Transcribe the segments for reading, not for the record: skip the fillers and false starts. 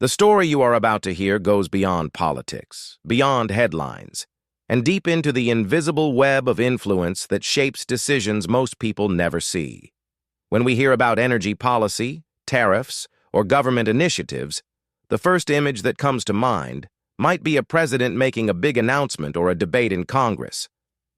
The story you are about to hear goes beyond politics, beyond headlines, and deep into the invisible web of influence that shapes decisions most people never see. When we hear about energy policy, tariffs, or government initiatives, the first image that comes to mind might be a president making a big announcement or a debate in Congress.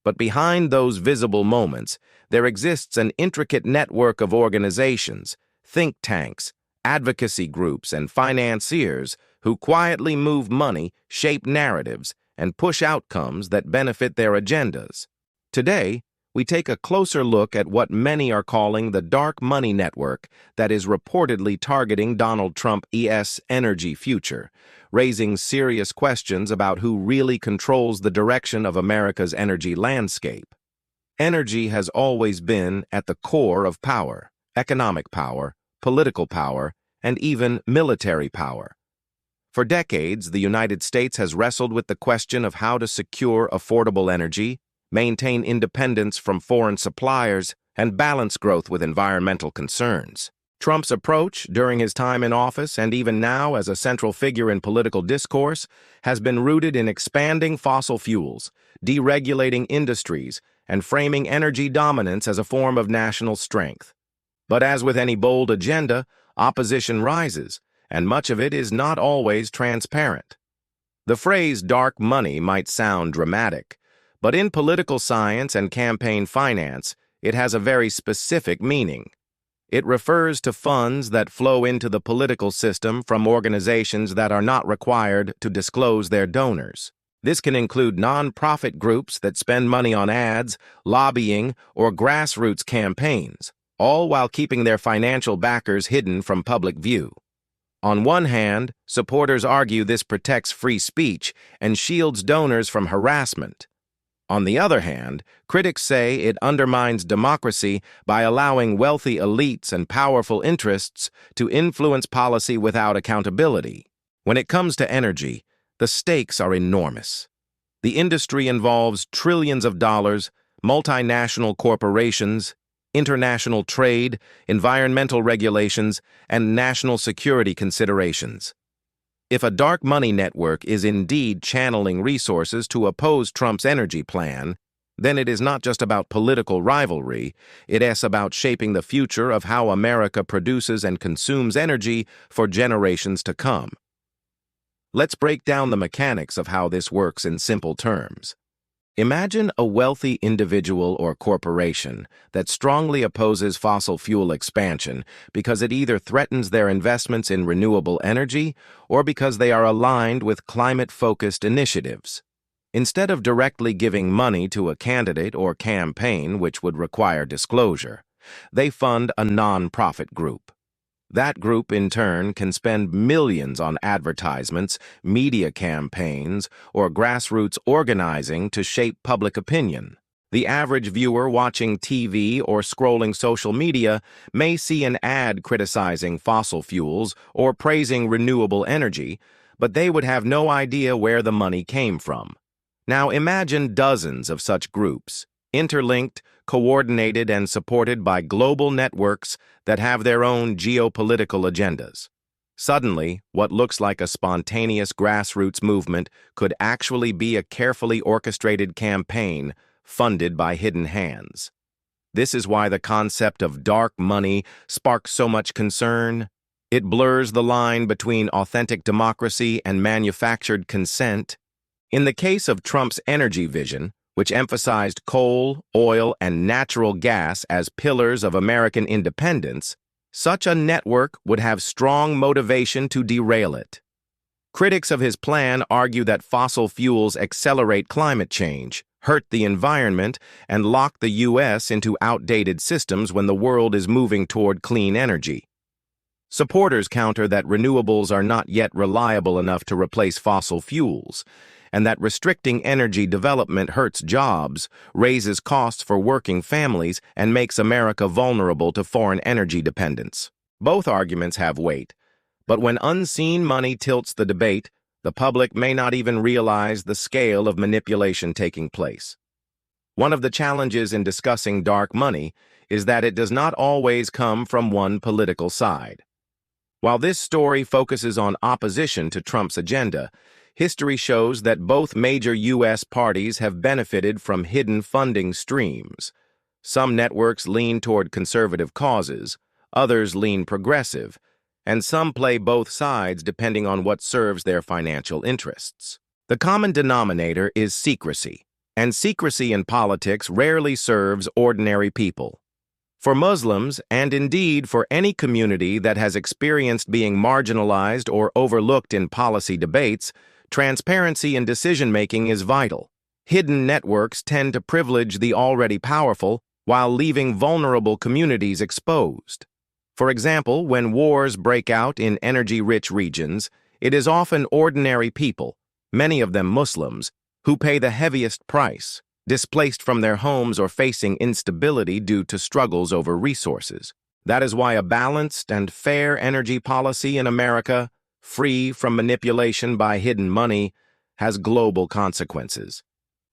But behind those visible moments, there exists an intricate network of organizations, think tanks, advocacy groups, and financiers who quietly move money, shape narratives, and push outcomes that benefit their agendas. Today, we take a closer look at what many are calling the dark money network that is reportedly targeting Donald Trump's energy future, raising serious questions about who really controls the direction of America's energy landscape. Energy has always been at the core of power, economic power, political power, and even military power. For decades, the United States has wrestled with the question of how to secure affordable energy, maintain independence from foreign suppliers, and balance growth with environmental concerns. Trump's approach, during his time in office and even now as a central figure in political discourse, has been rooted in expanding fossil fuels, deregulating industries, and framing energy dominance as a form of national strength. But as with any bold agenda, opposition rises, and much of it is not always transparent. The phrase dark money might sound dramatic, but in political science and campaign finance, it has a very specific meaning. It refers to funds that flow into the political system from organizations that are not required to disclose their donors. This can include non-profit groups that spend money on ads, lobbying, or grassroots campaigns, all while keeping their financial backers hidden from public view. On one hand, supporters argue this protects free speech and shields donors from harassment. On the other hand, critics say it undermines democracy by allowing wealthy elites and powerful interests to influence policy without accountability. When it comes to energy, the stakes are enormous. The industry involves trillions of dollars, multinational corporations, international trade, environmental regulations, and national security considerations. If a dark money network is indeed channeling resources to oppose Trump's energy plan, then it is not just about political rivalry, it is about shaping the future of how America produces and consumes energy for generations to come. Let's break down the mechanics of how this works in simple terms. Imagine a wealthy individual or corporation that strongly opposes fossil fuel expansion because it either threatens their investments in renewable energy or because they are aligned with climate-focused initiatives. Instead of directly giving money to a candidate or campaign which would require disclosure, they fund a non-profit group. That group, in turn, can spend millions on advertisements, media campaigns, or grassroots organizing to shape public opinion. The average viewer watching TV or scrolling social media may see an ad criticizing fossil fuels or praising renewable energy, but they would have no idea where the money came from. Now imagine dozens of such groups, interlinked, coordinated, and supported by global networks that have their own geopolitical agendas. Suddenly, what looks like a spontaneous grassroots movement could actually be a carefully orchestrated campaign funded by hidden hands. This is why the concept of dark money sparks so much concern. It blurs the line between authentic democracy and manufactured consent. In the case of Trump's energy vision, which emphasized coal, oil, and natural gas as pillars of American independence, such a network would have strong motivation to derail it. Critics of his plan argue that fossil fuels accelerate climate change, hurt the environment, and lock the U.S. into outdated systems when the world is moving toward clean energy. Supporters counter that renewables are not yet reliable enough to replace fossil fuels, and that restricting energy development hurts jobs, raises costs for working families, and makes America vulnerable to foreign energy dependence. Both arguments have weight, but when unseen money tilts the debate, the public may not even realize the scale of manipulation taking place. One of the challenges in discussing dark money is that it does not always come from one political side. While this story focuses on opposition to Trump's agenda, history shows that both major U.S. parties have benefited from hidden funding streams. Some networks lean toward conservative causes, others lean progressive, and some play both sides depending on what serves their financial interests. The common denominator is secrecy, and secrecy in politics rarely serves ordinary people. For Muslims, and indeed for any community that has experienced being marginalized or overlooked in policy debates, transparency in decision-making is vital. Hidden networks tend to privilege the already powerful while leaving vulnerable communities exposed. For example, when wars break out in energy-rich regions, it is often ordinary people, many of them Muslims, who pay the heaviest price, displaced from their homes or facing instability due to struggles over resources. That is why a balanced and fair energy policy in America, free from manipulation by hidden money, has global consequences.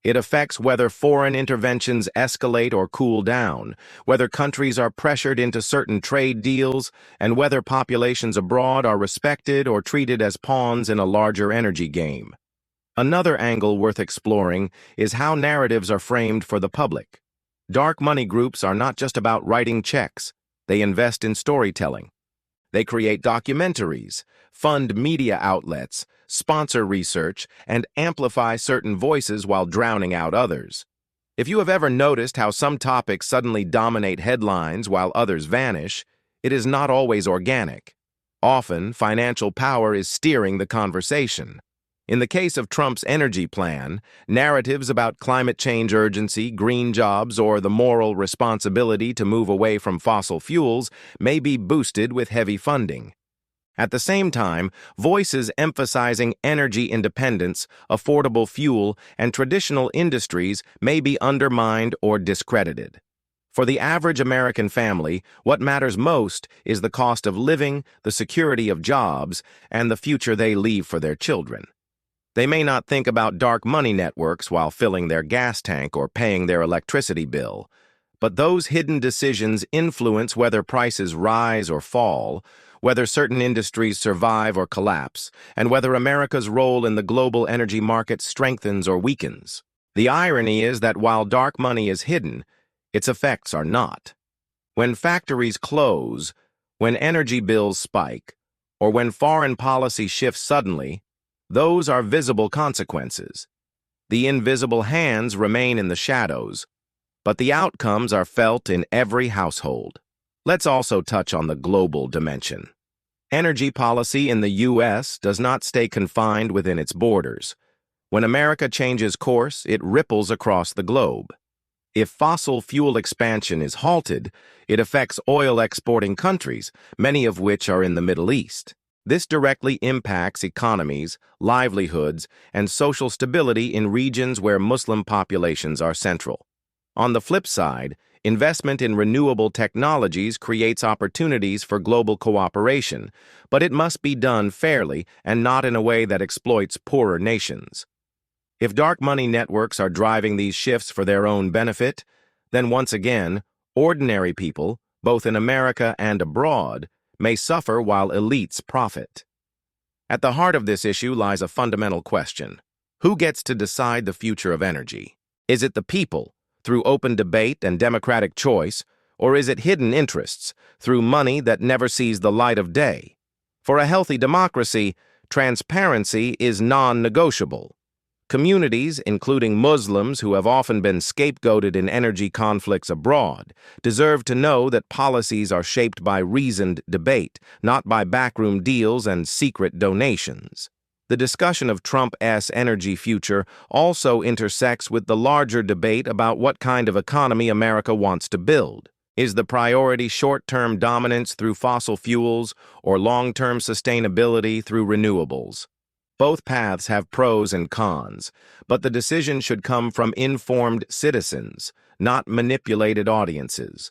It affects whether foreign interventions escalate or cool down, whether countries are pressured into certain trade deals, and whether populations abroad are respected or treated as pawns in a larger energy game. Another angle worth exploring is how narratives are framed for the public. Dark money groups are not just about writing checks. They invest in storytelling. They create documentaries, fund media outlets, sponsor research, and amplify certain voices while drowning out others. If you have ever noticed how some topics suddenly dominate headlines while others vanish, it is not always organic. Often, financial power is steering the conversation. In the case of Trump's energy plan, narratives about climate change urgency, green jobs, or the moral responsibility to move away from fossil fuels may be boosted with heavy funding. At the same time, voices emphasizing energy independence, affordable fuel, and traditional industries may be undermined or discredited. For the average American family, what matters most is the cost of living, the security of jobs, and the future they leave for their children. They may not think about dark money networks while filling their gas tank or paying their electricity bill, but those hidden decisions influence whether prices rise or fall, whether certain industries survive or collapse, and whether America's role in the global energy market strengthens or weakens. The irony is that while dark money is hidden, its effects are not. When factories close, when energy bills spike, or when foreign policy shifts suddenly, those are visible consequences. The invisible hands remain in the shadows, but the outcomes are felt in every household. Let's also touch on the global dimension. Energy policy in the U.S. does not stay confined within its borders. When America changes course, it ripples across the globe. If fossil fuel expansion is halted, it affects oil-exporting countries, many of which are in the Middle East. This directly impacts economies, livelihoods, and social stability in regions where Muslim populations are central. On the flip side, investment in renewable technologies creates opportunities for global cooperation, but it must be done fairly and not in a way that exploits poorer nations. If dark money networks are driving these shifts for their own benefit, then once again, ordinary people, both in America and abroad, may suffer while elites profit. At the heart of this issue lies a fundamental question. Who gets to decide the future of energy? Is it the people, through open debate and democratic choice, or is it hidden interests, through money that never sees the light of day? For a healthy democracy, transparency is non-negotiable. Communities, including Muslims who have often been scapegoated in energy conflicts abroad, deserve to know that policies are shaped by reasoned debate, not by backroom deals and secret donations. The discussion of Trump's energy future also intersects with the larger debate about what kind of economy America wants to build. Is the priority short-term dominance through fossil fuels or long-term sustainability through renewables? Both paths have pros and cons, but the decision should come from informed citizens, not manipulated audiences.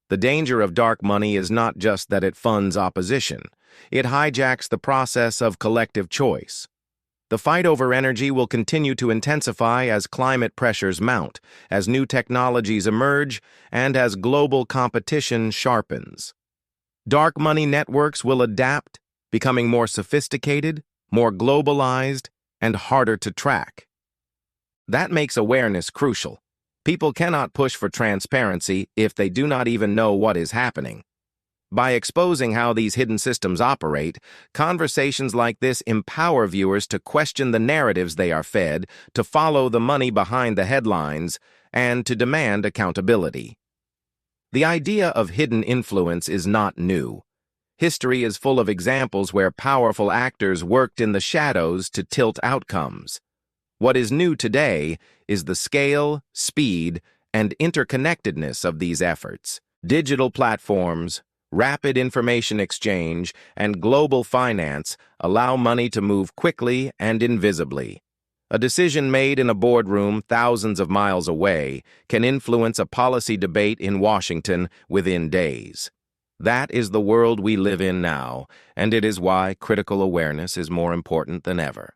The danger of dark money is not just that it funds opposition. It hijacks the process of collective choice. The fight over energy will continue to intensify as climate pressures mount, as new technologies emerge, and as global competition sharpens. Dark money networks will adapt, becoming more sophisticated, more globalized, and harder to track. That makes awareness crucial. People cannot push for transparency if they do not even know what is happening. By exposing how these hidden systems operate, conversations like this empower viewers to question the narratives they are fed, to follow the money behind the headlines, and to demand accountability. The idea of hidden influence is not new. History is full of examples where powerful actors worked in the shadows to tilt outcomes. What is new today is the scale, speed, and interconnectedness of these efforts. Digital platforms, rapid information exchange, and global finance allow money to move quickly and invisibly. A decision made in a boardroom thousands of miles away can influence a policy debate in Washington within days. That is the world we live in now, and it is why critical awareness is more important than ever.